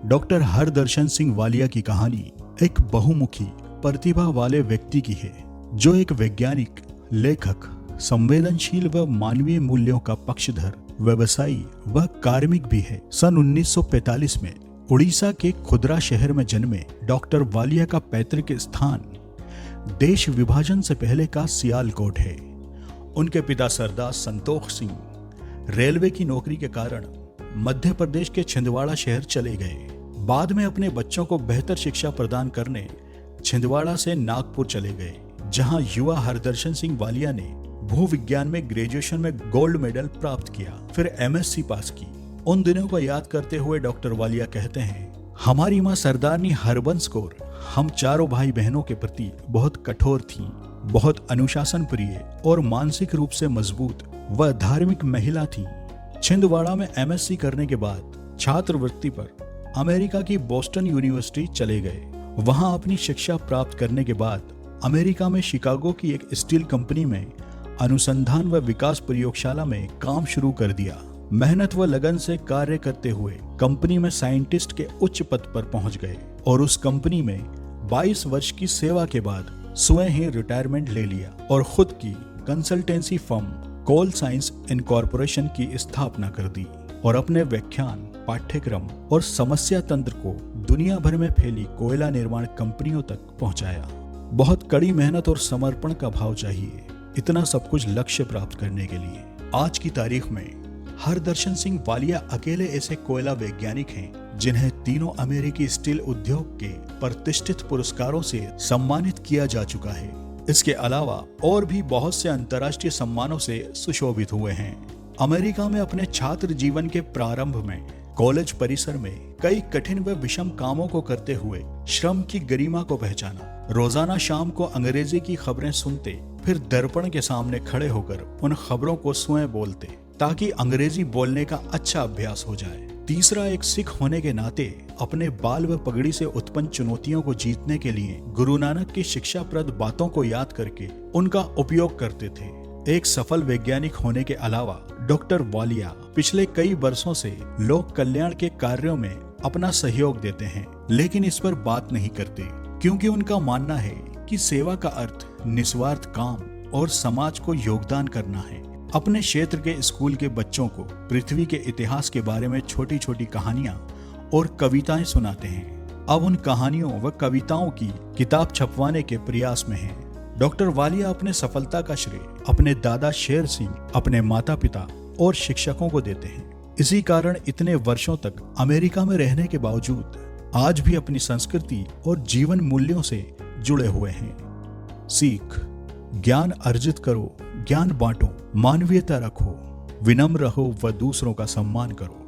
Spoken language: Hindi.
डॉक्टर हरदर्शन सिंह वालिया की कहानी एक बहुमुखी प्रतिभा वाले व्यक्ति की है, जो एक वैज्ञानिक, लेखक, संवेदनशील व मानवीय मूल्यों का पक्षधर, व्यवसायी व कार्मिक भी है। सन 1945 में उड़ीसा के खुदरा शहर में जन्मे डॉक्टर वालिया का पैतृक स्थान देश विभाजन से पहले का सियालकोट है। उनके पिता सरदार संतोष सिंह रेलवे की नौकरी के कारण मध्य प्रदेश के छिंदवाड़ा शहर चले गए। बाद में अपने बच्चों को बेहतर शिक्षा प्रदान करने छिंदवाड़ा से नागपुर चले गए, जहां युवा हरदर्शन सिंह वालिया ने भूविज्ञान में ग्रेजुएशन में गोल्ड मेडल प्राप्त किया, फिर एमएससी पास की। उन दिनों को याद करते हुए डॉक्टर वालिया कहते हैं, हमारी माँ सरदारनी हरबंस कौर हम चारों भाई बहनों के प्रति बहुत कठोर थीं, बहुत अनुशासन प्रिय और मानसिक रूप से मजबूत व धार्मिक महिला थीं। छिंदवाड़ा में एमएससी करने के बाद छात्रवृत्ति पर अमेरिका की बोस्टन यूनिवर्सिटी चले गए। वहां अपनी शिक्षा प्राप्त करने के बाद अमेरिका में शिकागो की एक स्टील कंपनी में अनुसंधान व विकास प्रयोगशाला में काम शुरू कर दिया। मेहनत व लगन से कार्य करते हुए कंपनी में साइंटिस्ट के उच्च पद पर पहुंच गए और उस कंपनी में 22 वर्ष की सेवा के बाद स्वयं ही रिटायरमेंट ले लिया और खुद की कंसल्टेंसी फर्म कोल साइंस इनकॉर्पोरेशन की स्थापना कर दी और अपने व्याख्यान, पाठ्यक्रम और समस्या तंत्र को दुनिया भर में फैली कोयला निर्माण कंपनियों तक पहुंचाया। बहुत कड़ी मेहनत और समर्पण का भाव चाहिए इतना सब कुछ लक्ष्य प्राप्त करने के लिए। आज की तारीख में हरदर्शन सिंह वालिया अकेले ऐसे कोयला वैज्ञानिक हैं जिन्हें तीनों अमेरिकी स्टील उद्योग के प्रतिष्ठित पुरस्कारों से सम्मानित किया जा चुका है। इसके अलावा और भी बहुत से अंतर्राष्ट्रीय सम्मानों से सुशोभित हुए हैं। अमेरिका में अपने छात्र जीवन के प्रारंभ में कॉलेज परिसर में कई कठिन व विषम कामों को करते हुए श्रम की गरिमा को पहचाना। रोजाना शाम को अंग्रेजी की खबरें सुनते, फिर दर्पण के सामने खड़े होकर उन खबरों को स्वयं बोलते ताकि अंग्रेजी बोलने का अच्छा अभ्यास हो जाए। तीसरा, एक सिख होने के नाते अपने बाल व पगड़ी से उत्पन्न चुनौतियों को जीतने के लिए गुरु नानक की शिक्षाप्रद बातों को याद करके उनका उपयोग करते थे। एक सफल वैज्ञानिक होने के अलावा डॉक्टर वालिया पिछले कई वर्षों से लोक कल्याण के कार्यों में अपना सहयोग देते हैं, लेकिन इस पर बात नहीं करते क्योंकि उनका मानना है कि सेवा का अर्थ निस्वार्थ काम और समाज को योगदान करना है। अपने क्षेत्र के स्कूल के बच्चों को पृथ्वी के इतिहास के बारे में छोटी छोटी कहानियां और कविताएं सुनाते हैं। अब उन कहानियों व कविताओं की किताब छपवाने के प्रयास में हैं। डॉक्टर वालिया अपने सफलता का श्रेय अपने दादा शेर सिंह, अपने माता पिता और शिक्षकों को देते हैं। इसी कारण इतने वर्षों तक अमेरिका में रहने के बावजूद आज भी अपनी संस्कृति और जीवन मूल्यों से जुड़े हुए हैं। सीख, ज्ञान अर्जित करो, ज्ञान बांटो, मानवीयता रखो, विनम्र रहो व दूसरों का सम्मान करो।